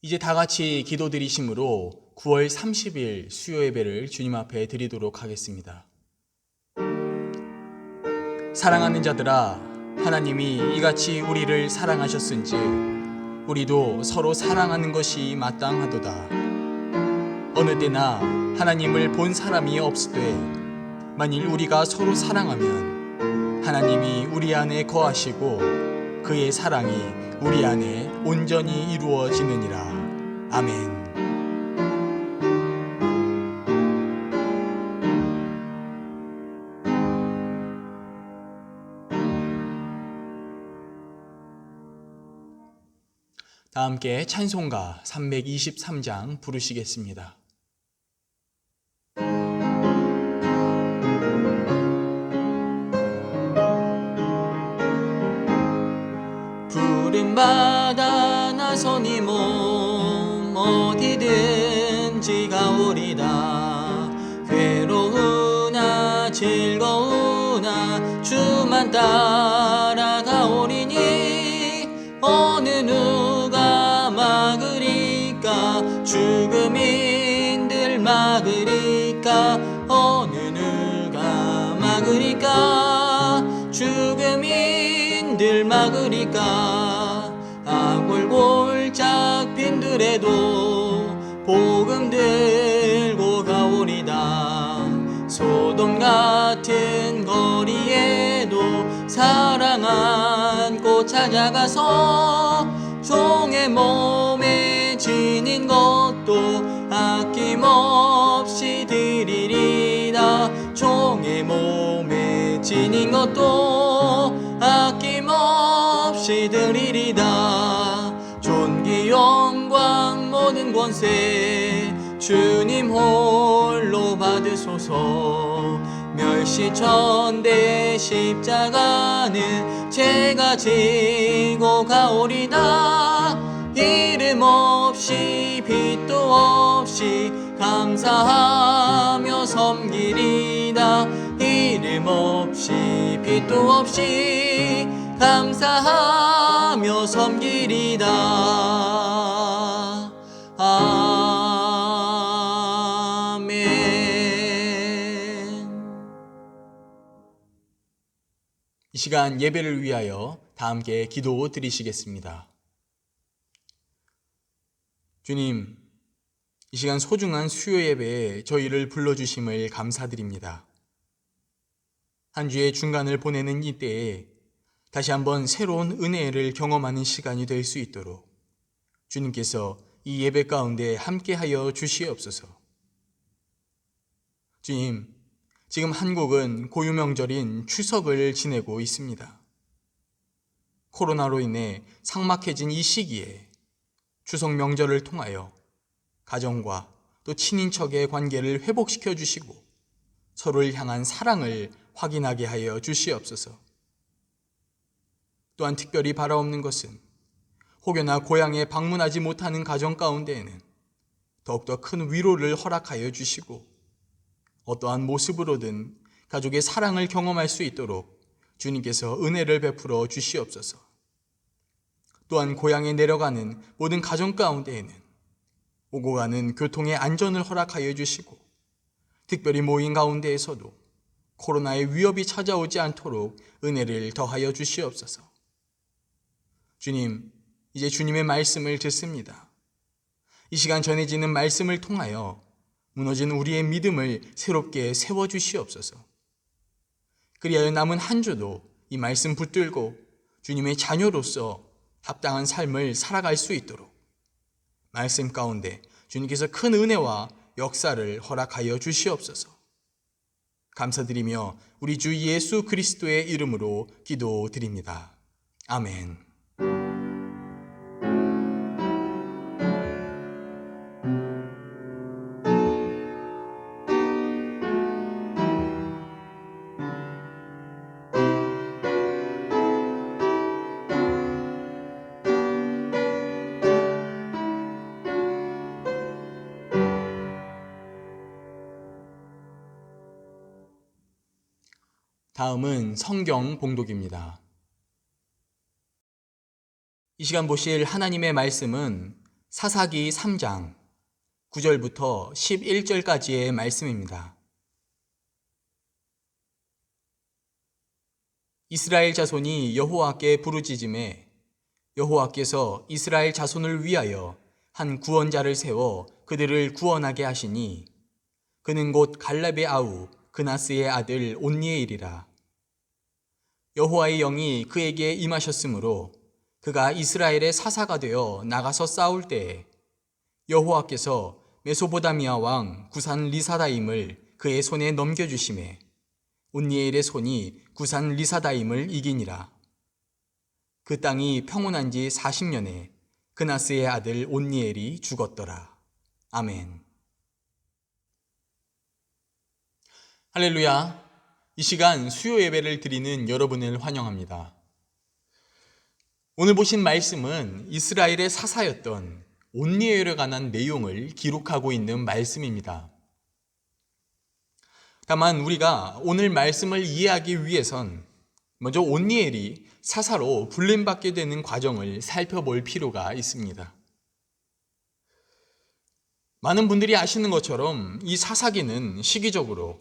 이제 다 같이 기도드리심으로 9월 30일 수요 예배를 주님 앞에 드리도록 하겠습니다. 사랑하는 자들아, 하나님이 이같이 우리를 사랑하셨은즉 우리도 서로 사랑하는 것이 마땅하도다. 어느 때나 하나님을 본 사람이 없으되 만일 우리가 서로 사랑하면 하나님이 우리 안에 거하시고 그의 사랑이 우리 안에 온전히 이루어지느니라. 아멘. 다 함께 찬송가 323장 부르시겠습니다. 푸른바다 나서니 몸 어디든지 가오리다. 괴로우나 즐거우나 주만 따라가오리니 어느 누가 막으리까. 죽음인들 막으리까. 어느 누가 막으리까. 죽음인들 막으리까. 아골골짝 빈들에도 복음 들고 가오리다. 소돔 같은 거리에도 사랑 안고 찾아가서 종의 몸에 지닌 것도 아낌없이 드리리다. 종의 몸에 지닌 것도 아낌없이 드리리다. 존귀 영광 모든 권세 주님 홀로 받으소서. 멸시천대 십자가는 제가 지고 가오리다. 이름 없이 빛도 없이 감사하며 섬기리다. 이름 없이 빛도 없이 감사하며 섬기리다. 아멘. 이 시간 예배를 위하여 다 함께 기도 드리시겠습니다. 주님, 이 시간 소중한 수요 예배에 저희를 불러주심을 감사드립니다. 한 주의 중간을 보내는 이때에 다시 한번 새로운 은혜를 경험하는 시간이 될 수 있도록 주님께서 이 예배 가운데 함께하여 주시옵소서. 주님, 지금 한국은 고유명절인 추석을 지내고 있습니다. 코로나로 인해 삭막해진 이 시기에 추석 명절을 통하여 가정과 또 친인척의 관계를 회복시켜 주시고 서로를 향한 사랑을 확인하게 하여 주시옵소서. 또한 특별히 바라옵는 것은 혹여나 고향에 방문하지 못하는 가정 가운데에는 더욱더 큰 위로를 허락하여 주시고 어떠한 모습으로든 가족의 사랑을 경험할 수 있도록 주님께서 은혜를 베풀어 주시옵소서. 또한 고향에 내려가는 모든 가정 가운데에는 오고 가는 교통의 안전을 허락하여 주시고 특별히 모임 가운데에서도 코로나의 위협이 찾아오지 않도록 은혜를 더하여 주시옵소서. 주님, 이제 주님의 말씀을 듣습니다. 이 시간 전해지는 말씀을 통하여 무너진 우리의 믿음을 새롭게 세워주시옵소서. 그리하여 남은 한 주도 이 말씀 붙들고 주님의 자녀로서 합당한 삶을 살아갈 수 있도록 말씀 가운데 주님께서 큰 은혜와 역사를 허락하여 주시옵소서. 감사드리며 우리 주 예수 그리스도의 이름으로 기도드립니다. 아멘. 다음은 성경 봉독입니다. 이 시간 보실 하나님의 말씀은 사사기 3장 9절부터 11절까지의 말씀입니다. 이스라엘 자손이 여호와께 부르짖음에 여호와께서 이스라엘 자손을 위하여 한 구원자를 세워 그들을 구원하게 하시니 그는 곧 갈렙의 아우 그나스의 아들 온니엘이라. 여호와의 영이 그에게 임하셨으므로 그가 이스라엘의 사사가 되어 나가서 싸울 때에 여호와께서 메소보다미아 왕 구산 리사다임을 그의 손에 넘겨주심에 온니엘의 손이 구산 리사다임을 이기니라. 그 땅이 평온한 지 40년에 그나스의 아들 온니엘이 죽었더라. 아멘. 할렐루야. 이 시간 수요 예배를 드리는 여러분을 환영합니다. 오늘 보신 말씀은 이스라엘의 사사였던 온니엘에 관한 내용을 기록하고 있는 말씀입니다. 다만 우리가 오늘 말씀을 이해하기 위해선 먼저 온니엘이 사사로 불림받게 되는 과정을 살펴볼 필요가 있습니다. 많은 분들이 아시는 것처럼 이 사사기는 시기적으로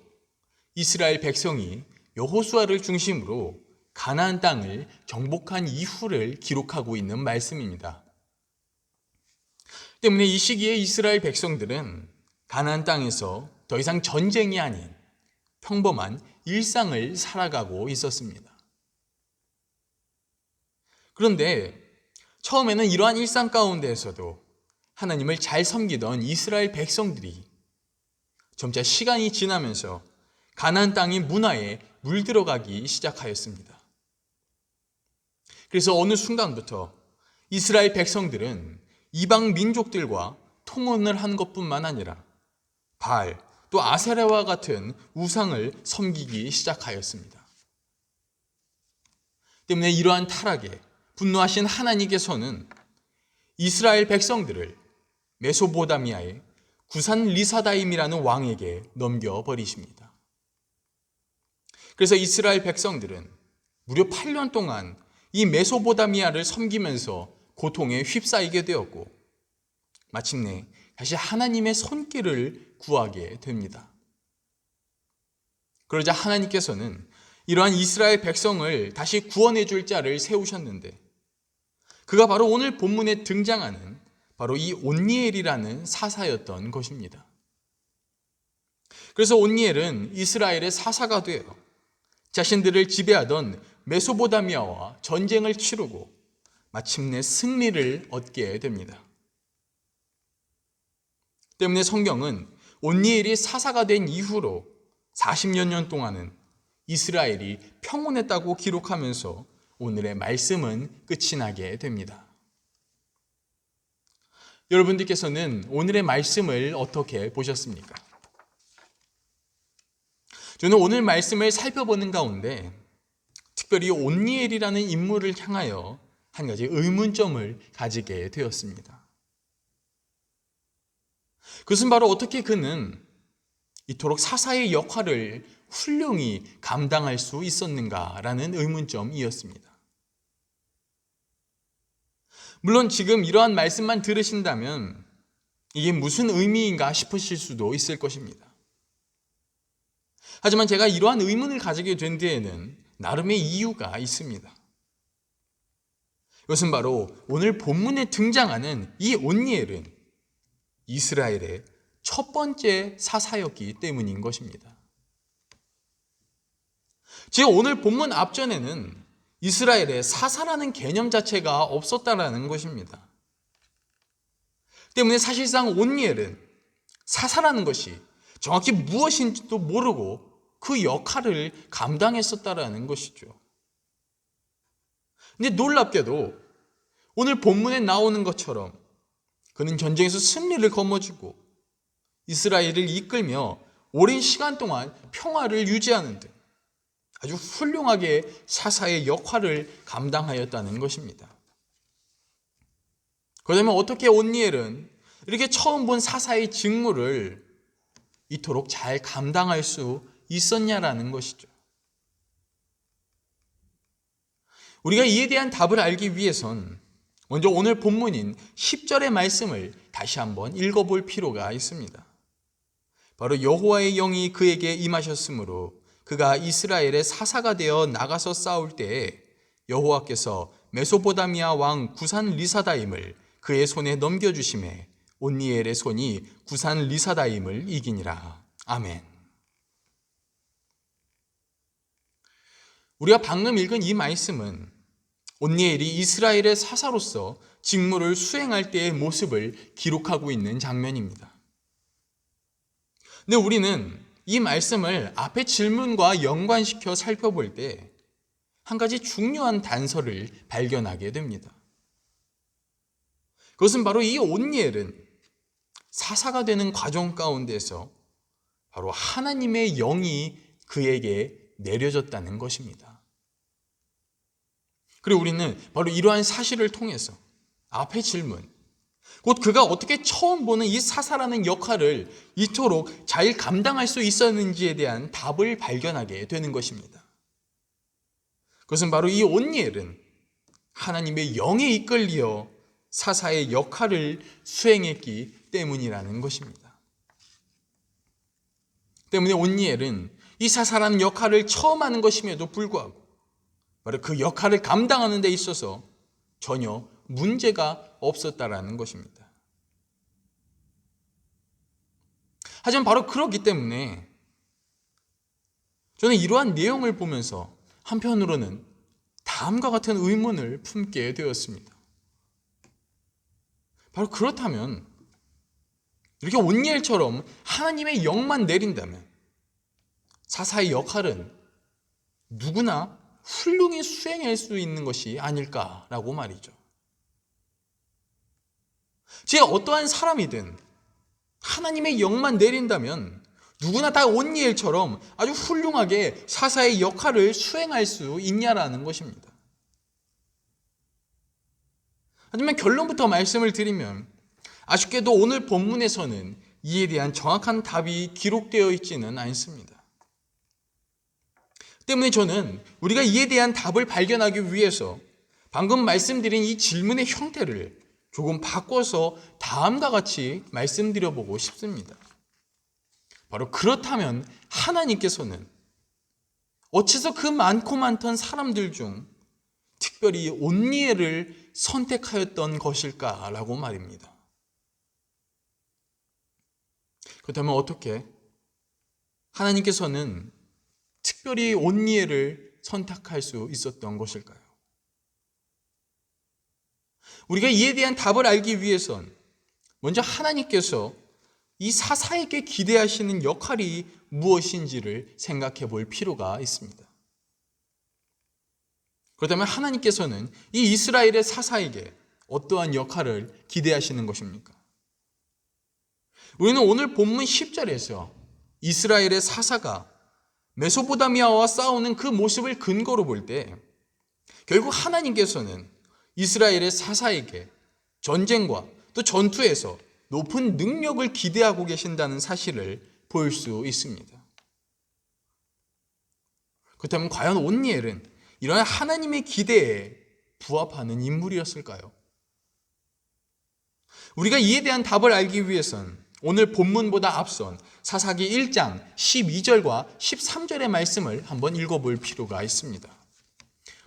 이스라엘 백성이 여호수아를 중심으로 가나안 땅을 정복한 이후를 기록하고 있는 말씀입니다. 때문에 이 시기에 이스라엘 백성들은 가나안 땅에서 더 이상 전쟁이 아닌 평범한 일상을 살아가고 있었습니다. 그런데 처음에는 이러한 일상 가운데에서도 하나님을 잘 섬기던 이스라엘 백성들이 점차 시간이 지나면서 가나안 땅의 문화에 물들어가기 시작하였습니다. 그래서 어느 순간부터 이스라엘 백성들은 이방 민족들과 통혼을 한 것뿐만 아니라 바알 또 아세라와 같은 우상을 섬기기 시작하였습니다. 때문에 이러한 타락에 분노하신 하나님께서는 이스라엘 백성들을 메소보다미아의 구산 리사다임이라는 왕에게 넘겨버리십니다. 그래서 이스라엘 백성들은 무려 8년 동안 이 메소보다미아를 섬기면서 고통에 휩싸이게 되었고 마침내 다시 하나님의 손길을 구하게 됩니다. 그러자 하나님께서는 이러한 이스라엘 백성을 다시 구원해 줄 자를 세우셨는데 그가 바로 오늘 본문에 등장하는 바로 이 온니엘이라는 사사였던 것입니다. 그래서 온니엘은 이스라엘의 사사가 되어 자신들을 지배하던 메소보다미아와 전쟁을 치르고 마침내 승리를 얻게 됩니다. 때문에 성경은 온니엘이 사사가 된 이후로 40여 년 동안은 이스라엘이 평온했다고 기록하면서 오늘의 말씀은 끝이 나게 됩니다. 여러분들께서는 오늘의 말씀을 어떻게 보셨습니까? 저는 오늘 말씀을 살펴보는 가운데 특별히 온니엘이라는 인물을 향하여 한 가지 의문점을 가지게 되었습니다. 그것은 바로 어떻게 그는 이토록 사사의 역할을 훌륭히 감당할 수 있었는가라는 의문점이었습니다. 물론 지금 이러한 말씀만 들으신다면 이게 무슨 의미인가 싶으실 수도 있을 것입니다. 하지만 제가 이러한 의문을 가지게 된 데에는 나름의 이유가 있습니다. 이것은 바로 오늘 본문에 등장하는 이 온니엘은 이스라엘의 첫 번째 사사였기 때문인 것입니다. 즉 오늘 본문 앞전에는 이스라엘의 사사라는 개념 자체가 없었다라는 것입니다. 때문에 사실상 온니엘은 사사라는 것이 정확히 무엇인지도 모르고 그 역할을 감당했었다라는 것이죠. 근데 놀랍게도 오늘 본문에 나오는 것처럼 그는 전쟁에서 승리를 거머쥐고 이스라엘을 이끌며 오랜 시간 동안 평화를 유지하는 등 아주 훌륭하게 사사의 역할을 감당하였다는 것입니다. 그러면 어떻게 온니엘은 이렇게 처음 본 사사의 직무를 이토록 잘 감당할 수 있었냐라는 것이죠. 우리가 이에 대한 답을 알기 위해선 먼저 오늘 본문인 10절의 말씀을 다시 한번 읽어볼 필요가 있습니다. 바로 여호와의 영이 그에게 임하셨으므로 그가 이스라엘의 사사가 되어 나가서 싸울 때에 여호와께서 메소포다미아 왕 구산 리사다임을 그의 손에 넘겨주심에 온니엘의 손이 구산 리사다임을 이기니라. 아멘. 우리가 방금 읽은 이 말씀은 온니엘이 이스라엘의 사사로서 직무를 수행할 때의 모습을 기록하고 있는 장면입니다. 근데 우리는 이 말씀을 앞의 질문과 연관시켜 살펴볼 때 한 가지 중요한 단서를 발견하게 됩니다. 그것은 바로 이 온니엘은 사사가 되는 과정 가운데서 바로 하나님의 영이 그에게 내려졌다는 것입니다. 그리고 우리는 바로 이러한 사실을 통해서 앞의 질문, 곧 그가 어떻게 처음 보는 이 사사라는 역할을 이토록 잘 감당할 수 있었는지에 대한 답을 발견하게 되는 것입니다. 그것은 바로 이 온니엘은 하나님의 영에 이끌려 사사의 역할을 수행했기 때문이라는 것입니다. 때문에 온니엘은 이 사사라는 역할을 처음 하는 것임에도 불구하고 바로 그 역할을 감당하는 데 있어서 전혀 문제가 없었다라는 것입니다. 하지만 바로 그렇기 때문에 저는 이러한 내용을 보면서 한편으로는 다음과 같은 의문을 품게 되었습니다. 바로 그렇다면 이렇게 온니엘처럼 하나님의 영만 내린다면 사사의 역할은 누구나 훌륭히 수행할 수 있는 것이 아닐까라고 말이죠. 제 어떠한 사람이든 하나님의 영만 내린다면 누구나 다 온니엘처럼 아주 훌륭하게 사사의 역할을 수행할 수 있냐라는 것입니다. 하지만 결론부터 말씀을 드리면 아쉽게도 오늘 본문에서는 이에 대한 정확한 답이 기록되어 있지는 않습니다. 때문에 저는 우리가 이에 대한 답을 발견하기 위해서 방금 말씀드린 이 질문의 형태를 조금 바꿔서 다음과 같이 말씀드려보고 싶습니다. 바로 그렇다면 하나님께서는 어째서 그 많고 많던 사람들 중 특별히 온니엘을 선택하였던 것일까라고 말입니다. 그렇다면 어떻게 하나님께서는 특별히 온니엘을 선택할 수 있었던 것일까요? 우리가 이에 대한 답을 알기 위해선 먼저 하나님께서 이 사사에게 기대하시는 역할이 무엇인지를 생각해 볼 필요가 있습니다. 그렇다면 하나님께서는 이 이스라엘의 사사에게 어떠한 역할을 기대하시는 것입니까? 우리는 오늘 본문 10절에서 이스라엘의 사사가 메소포다미아와 싸우는 그 모습을 근거로 볼 때 결국 하나님께서는 이스라엘의 사사에게 전쟁과 또 전투에서 높은 능력을 기대하고 계신다는 사실을 볼 수 있습니다. 그렇다면 과연 온니엘은 이러한 하나님의 기대에 부합하는 인물이었을까요? 우리가 이에 대한 답을 알기 위해선 오늘 본문보다 앞선 사사기 1장 12절과 13절의 말씀을 한번 읽어볼 필요가 있습니다.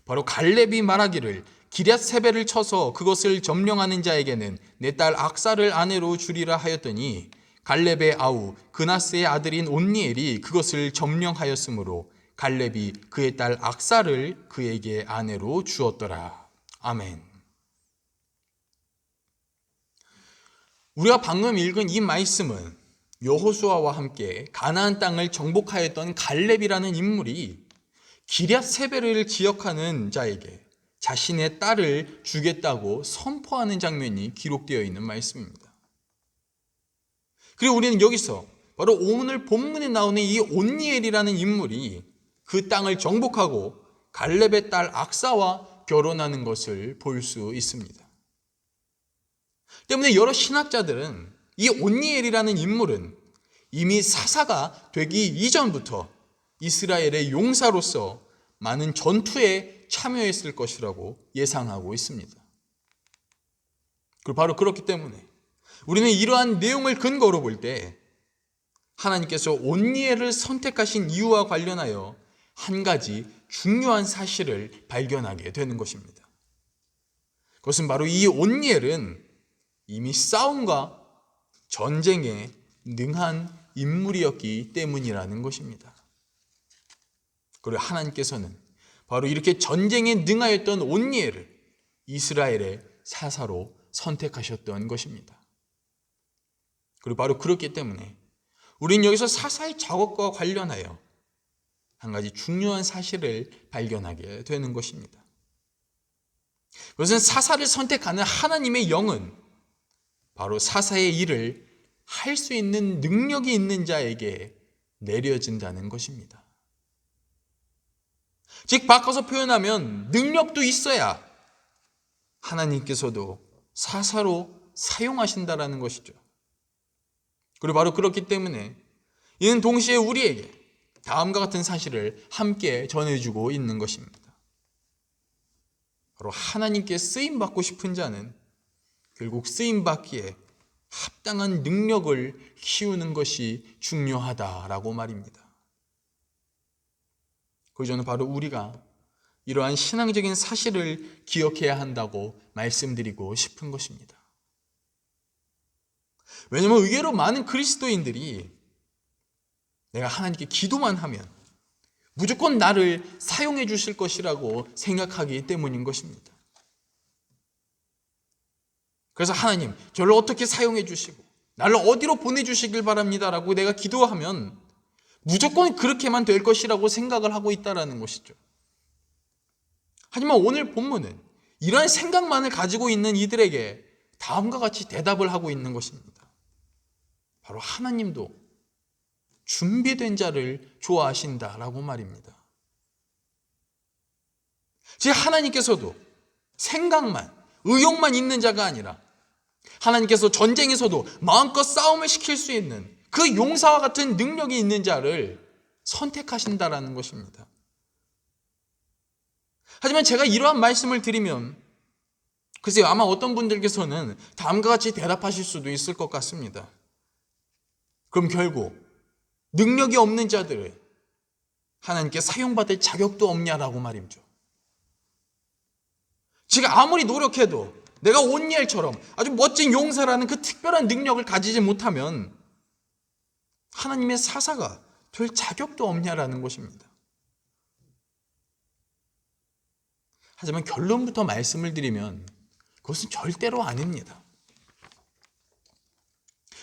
바로 갈렙이 말하기를 기럇세벨을 쳐서 그것을 점령하는 자에게는 내 딸 악사를 아내로 주리라 하였더니 갈렙의 아우 그나스의 아들인 온니엘이 그것을 점령하였으므로 갈렙이 그의 딸 악사를 그에게 아내로 주었더라. 아멘. 우리가 방금 읽은 이 말씀은 여호수아와 함께 가나안 땅을 정복하였던 갈렙이라는 인물이 기럇세벨을 기억하는 자에게 자신의 딸을 주겠다고 선포하는 장면이 기록되어 있는 말씀입니다. 그리고 우리는 여기서 바로 오늘 본문에 나오는 이 온니엘이라는 인물이 그 땅을 정복하고 갈렙의 딸 악사와 결혼하는 것을 볼 수 있습니다. 때문에 여러 신학자들은 이 온니엘이라는 인물은 이미 사사가 되기 이전부터 이스라엘의 용사로서 많은 전투에 참여했을 것이라고 예상하고 있습니다. 그리고 바로 그렇기 때문에 우리는 이러한 내용을 근거로 볼 때 하나님께서 온니엘을 선택하신 이유와 관련하여 한 가지 중요한 사실을 발견하게 되는 것입니다. 그것은 바로 이 온니엘은 이미 싸움과 전쟁에 능한 인물이었기 때문이라는 것입니다. 그리고 하나님께서는 바로 이렇게 전쟁에 능하였던 온니엘을 이스라엘의 사사로 선택하셨던 것입니다. 그리고 바로 그렇기 때문에 우리는 여기서 사사의 작업과 관련하여 한 가지 중요한 사실을 발견하게 되는 것입니다. 그것은 사사를 선택하는 하나님의 영은 바로 사사의 일을 할 수 있는 능력이 있는 자에게 내려진다는 것입니다. 즉 바꿔서 표현하면 능력도 있어야 하나님께서도 사사로 사용하신다라는 것이죠. 그리고 바로 그렇기 때문에 이는 동시에 우리에게 다음과 같은 사실을 함께 전해주고 있는 것입니다. 바로 하나님께 쓰임받고 싶은 자는 결국 쓰임받기에 합당한 능력을 키우는 것이 중요하다라고 말입니다. 그래서 저는 바로 우리가 이러한 신앙적인 사실을 기억해야 한다고 말씀드리고 싶은 것입니다. 왜냐하면 의외로 많은 그리스도인들이 내가 하나님께 기도만 하면 무조건 나를 사용해 주실 것이라고 생각하기 때문인 것입니다. 그래서 하나님, 저를 어떻게 사용해 주시고 나를 어디로 보내주시길 바랍니다라고 내가 기도하면 무조건 그렇게만 될 것이라고 생각을 하고 있다는 것이죠. 하지만 오늘 본문은 이러한 생각만을 가지고 있는 이들에게 다음과 같이 대답을 하고 있는 것입니다. 바로 하나님도 준비된 자를 좋아하신다라고 말입니다. 즉 하나님께서도 생각만, 의욕만 있는 자가 아니라 하나님께서 전쟁에서도 마음껏 싸움을 시킬 수 있는 그 용사와 같은 능력이 있는 자를 선택하신다라는 것입니다. 하지만 제가 이러한 말씀을 드리면 글쎄요, 아마 어떤 분들께서는 다음과 같이 대답하실 수도 있을 것 같습니다. 그럼 결국 능력이 없는 자들을 하나님께 사용받을 자격도 없냐라고 말이죠. 지금 아무리 노력해도 내가 온니엘처럼 아주 멋진 용사라는 그 특별한 능력을 가지지 못하면 하나님의 사사가 될 자격도 없냐라는 것입니다. 하지만 결론부터 말씀을 드리면 그것은 절대로 아닙니다.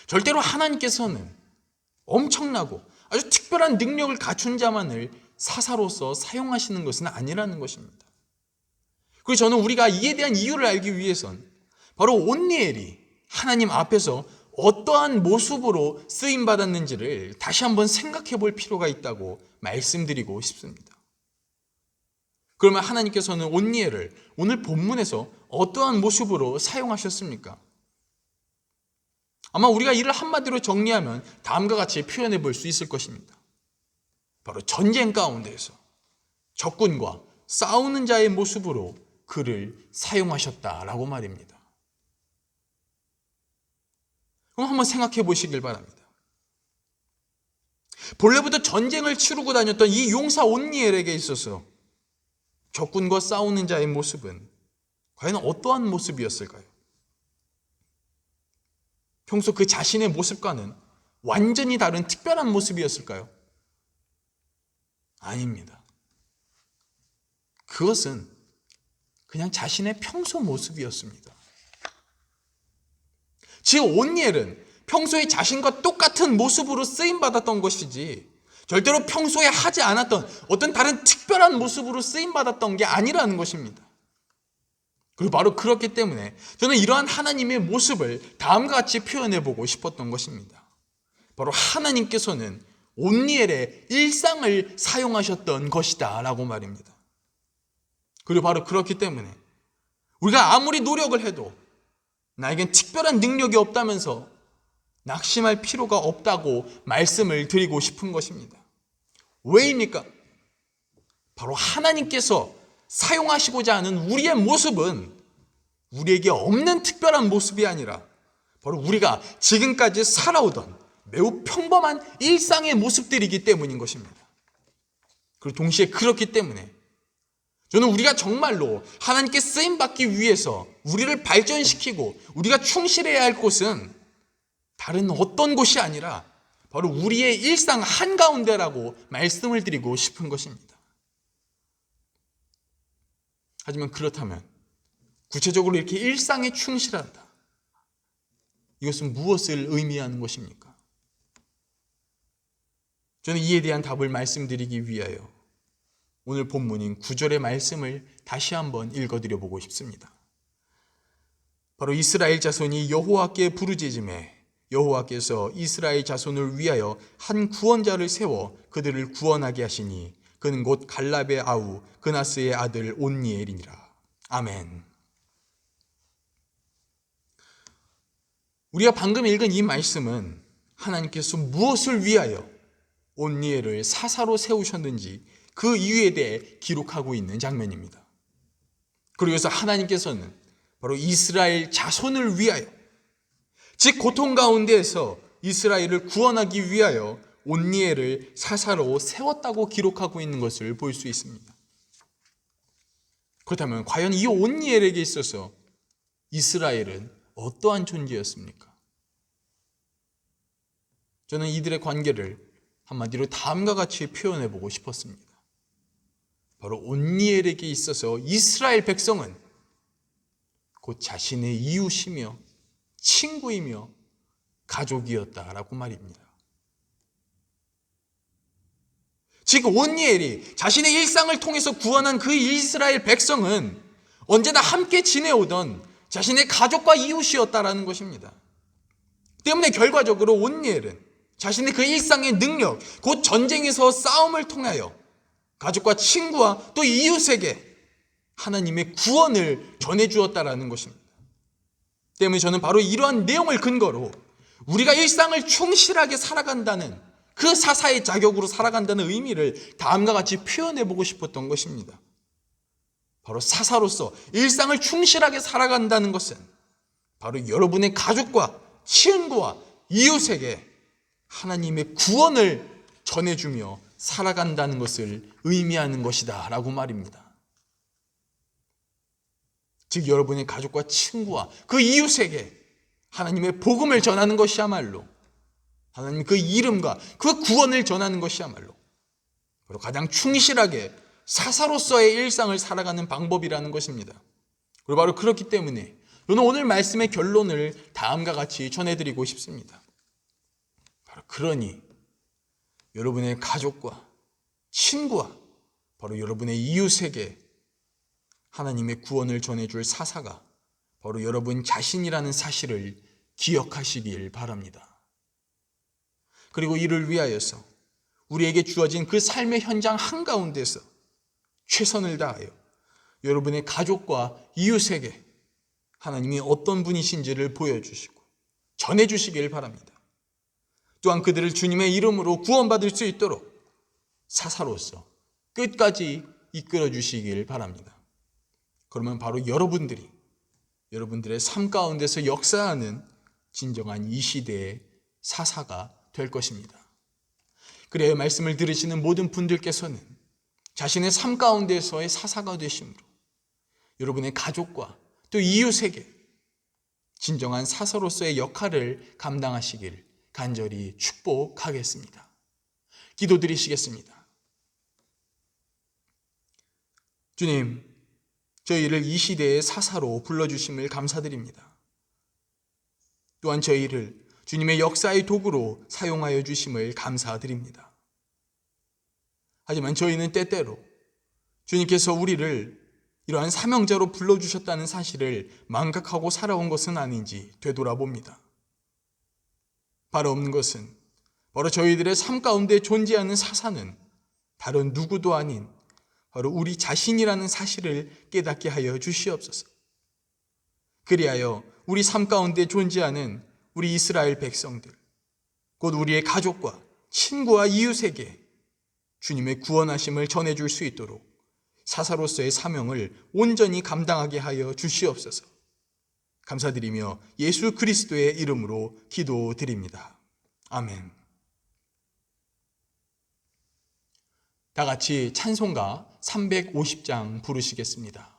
절대로 하나님께서는 엄청나고 아주 특별한 능력을 갖춘 자만을 사사로서 사용하시는 것은 아니라는 것입니다. 그리고 저는 우리가 이에 대한 이유를 알기 위해선 바로 온니엘이 하나님 앞에서 어떠한 모습으로 쓰임받았는지를 다시 한번 생각해 볼 필요가 있다고 말씀드리고 싶습니다. 그러면 하나님께서는 온니엘을 오늘 본문에서 어떠한 모습으로 사용하셨습니까? 아마 우리가 이를 한마디로 정리하면 다음과 같이 표현해 볼 수 있을 것입니다. 바로 전쟁 가운데에서 적군과 싸우는 자의 모습으로 그를 사용하셨다라고 말입니다. 그럼 한번 생각해 보시길 바랍니다. 본래부터 전쟁을 치르고 다녔던 이 용사 온니엘에게 있어서 적군과 싸우는 자의 모습은 과연 어떠한 모습이었을까요? 평소 그 자신의 모습과는 완전히 다른 특별한 모습이었을까요? 아닙니다. 그것은 그냥 자신의 평소 모습이었습니다. 즉 온니엘은 평소에 자신과 똑같은 모습으로 쓰임받았던 것이지 절대로 평소에 하지 않았던 어떤 다른 특별한 모습으로 쓰임받았던 게 아니라는 것입니다. 그리고 바로 그렇기 때문에 저는 이러한 하나님의 모습을 다음과 같이 표현해보고 싶었던 것입니다. 바로 하나님께서는 온니엘의 일상을 사용하셨던 것이다 라고 말입니다. 그리고 바로 그렇기 때문에 우리가 아무리 노력을 해도 나에겐 특별한 능력이 없다면서 낙심할 필요가 없다고 말씀을 드리고 싶은 것입니다. 왜입니까? 바로 하나님께서 사용하시고자 하는 우리의 모습은 우리에게 없는 특별한 모습이 아니라 바로 우리가 지금까지 살아오던 매우 평범한 일상의 모습들이기 때문인 것입니다. 그리고 동시에 그렇기 때문에 저는 우리가 정말로 하나님께 쓰임받기 위해서 우리를 발전시키고 우리가 충실해야 할 곳은 다른 어떤 곳이 아니라 바로 우리의 일상 한가운데라고 말씀을 드리고 싶은 것입니다. 하지만 그렇다면 구체적으로 이렇게 일상에 충실한다. 이것은 무엇을 의미하는 것입니까? 저는 이에 대한 답을 말씀드리기 위하여 오늘 본문인 9절의 말씀을 다시 한번 읽어드려 보고 싶습니다. 바로 이스라엘 자손이 여호와께 부르짖음에 여호와께서 이스라엘 자손을 위하여 한 구원자를 세워 그들을 구원하게 하시니 그는 곧 갈렙의 아우 그나스의 아들 온니엘이니라. 아멘. 우리가 방금 읽은 이 말씀은 하나님께서 무엇을 위하여 온니엘을 사사로 세우셨는지 그 이유에 대해 기록하고 있는 장면입니다. 그래서 하나님께서는 바로 이스라엘 자손을 위하여, 즉 고통 가운데에서 이스라엘을 구원하기 위하여 온니엘을 사사로 세웠다고 기록하고 있는 것을 볼 수 있습니다. 그렇다면 과연 이 온니엘에게 있어서 이스라엘은 어떠한 존재였습니까? 저는 이들의 관계를 한마디로 다음과 같이 표현해 보고 싶었습니다. 바로 온니엘에게 있어서 이스라엘 백성은 곧 자신의 이웃이며 친구이며 가족이었다라고 말입니다. 즉 온니엘이 자신의 일상을 통해서 구원한 그 이스라엘 백성은 언제나 함께 지내오던 자신의 가족과 이웃이었다라는 것입니다. 때문에 결과적으로 온니엘은 자신의 그 일상의 능력, 곧 전쟁에서 싸움을 통하여 가족과 친구와 또 이웃에게 하나님의 구원을 전해주었다라는 것입니다. 때문에 저는 바로 이러한 내용을 근거로 우리가 일상을 충실하게 살아간다는 그 사사의 자격으로 살아간다는 의미를 다음과 같이 표현해보고 싶었던 것입니다. 바로 사사로서 일상을 충실하게 살아간다는 것은 바로 여러분의 가족과 친구와 이웃에게 하나님의 구원을 전해주며 살아간다는 것을 의미하는 것이다 라고 말입니다. 즉 여러분의 가족과 친구와 그 이웃에게 하나님의 복음을 전하는 것이야말로 하나님 그 이름과 그 구원을 전하는 것이야말로 바로 가장 충실하게 사사로서의 일상을 살아가는 방법이라는 것입니다. 그리고 바로 그렇기 때문에 저는 오늘 말씀의 결론을 다음과 같이 전해드리고 싶습니다. 바로 그러니 여러분의 가족과 친구와 바로 여러분의 이웃에게 하나님의 구원을 전해줄 사사가 바로 여러분 자신이라는 사실을 기억하시길 바랍니다. 그리고 이를 위하여서 우리에게 주어진 그 삶의 현장 한가운데서 최선을 다하여 여러분의 가족과 이웃에게 하나님이 어떤 분이신지를 보여주시고 전해주시길 바랍니다. 또한 그들을 주님의 이름으로 구원받을 수 있도록 사사로서 끝까지 이끌어 주시길 바랍니다. 그러면 바로 여러분들의 삶 가운데서 역사하는 진정한 이 시대의 사사가 될 것입니다. 그래야 말씀을 들으시는 모든 분들께서는 자신의 삶 가운데서의 사사가 되심으로 여러분의 가족과 또 이웃에게 진정한 사사로서의 역할을 감당하시길 간절히 축복하겠습니다. 기도드리시겠습니다. 주님, 저희를 이 시대의 사사로 불러주심을 감사드립니다. 또한 저희를 주님의 역사의 도구로 사용하여 주심을 감사드립니다. 하지만 저희는 때때로 주님께서 우리를 이러한 사명자로 불러주셨다는 사실을 망각하고 살아온 것은 아닌지 되돌아봅니다. 바로 없는 것은 바로 저희들의 삶 가운데 존재하는 사사는 다른 누구도 아닌 바로 우리 자신이라는 사실을 깨닫게 하여 주시옵소서. 그리하여 우리 삶 가운데 존재하는 우리 이스라엘 백성들, 곧 우리의 가족과 친구와 이웃에게 주님의 구원하심을 전해줄 수 있도록 사사로서의 사명을 온전히 감당하게 하여 주시옵소서. 감사드리며 예수 그리스도의 이름으로 기도드립니다. 아멘. 다 같이 찬송가 350장 부르시겠습니다.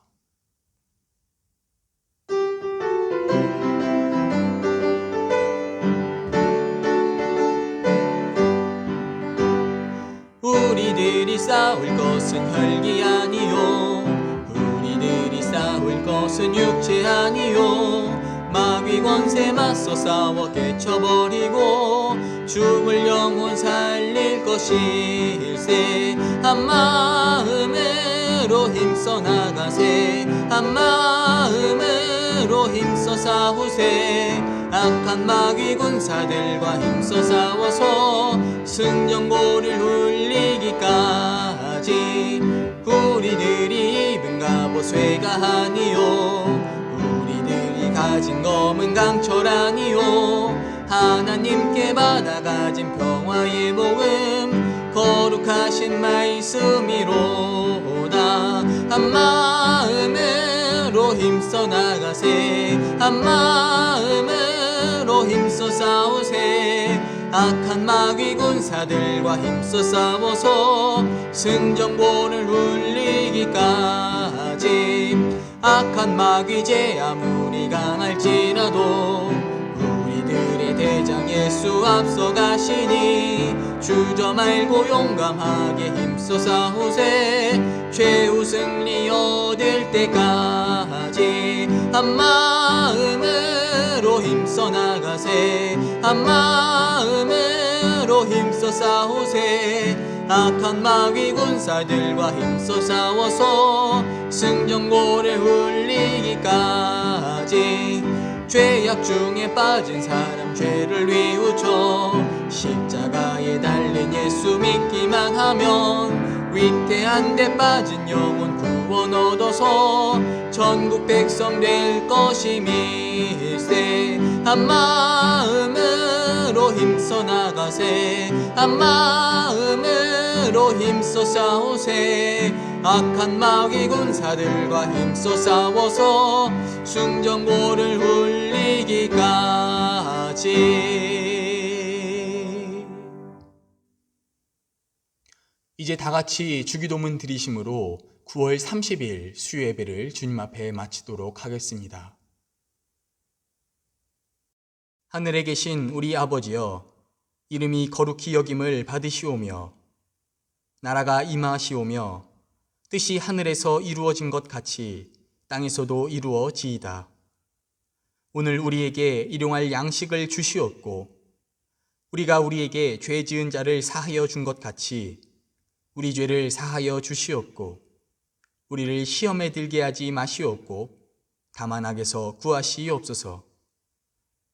우리들이 싸울 것은 혈기 아니요, 우리들이 싸울 것은 육체 아니요, 마귀 권세 맞서 싸워 깨쳐버리고 죽을 영혼 살릴 것일세. 한 마음으로 힘써 나가세, 한 마음으로 힘써 싸우세. 악한 마귀 군사들과 힘써 싸워서 승전고를 울리기까지. 우리들이 입은 갑옷 쇠가 아니요, 우리들이 가진 검은 강철 아니요, 하나님께 받아가진 평화의 복음 거룩하신 말씀이로다. 한 마음으로 힘써 나가세, 한 마음으로 힘써 싸우세. 악한 마귀 군사들과 힘써 싸워서 승전고를 울리기까지. 악한 마귀 제 아무리 강할지라도 우리들의 대장 예수 앞서 가시니 주저 말고 용감하게 힘써 싸우세. 최후 승리 얻을 때까지. 한 마음으로 힘써 나가세, 한 마음으로 힘써 싸우세. 악한 마귀 군사들과 힘써 싸워서 승전고를 울리기까지. 죄악 중에 빠진 사람 죄를 뉘우쳐 십자가에 달린 예수 믿기만 하면 위태한 데 빠진 영혼 구원 얻어서 전국 백성 될 것임일세. 한 마음으로 힘써 나가세, 한 마음으로 힘써 싸우세. 악한 마귀 군사들과 힘써 싸워서 승전고를 울리기까지. 이제 다 같이 주기도문 드리심으로 9월 30일 수요예배를 주님 앞에 마치도록 하겠습니다. 하늘에 계신 우리 아버지여, 이름이 거룩히 여김을 받으시오며 나라가 임하시오며 뜻이 하늘에서 이루어진 것 같이 땅에서도 이루어지이다. 오늘 우리에게 일용할 양식을 주시옵고 우리가 우리에게 죄 지은 자를 사하여 준 것 같이 우리 죄를 사하여 주시옵고 우리를 시험에 들게 하지 마시옵고 다만 악에서 구하시옵소서.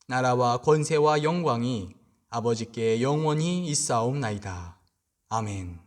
나라와 권세와 영광이 아버지께 영원히 있사옵나이다. 아멘.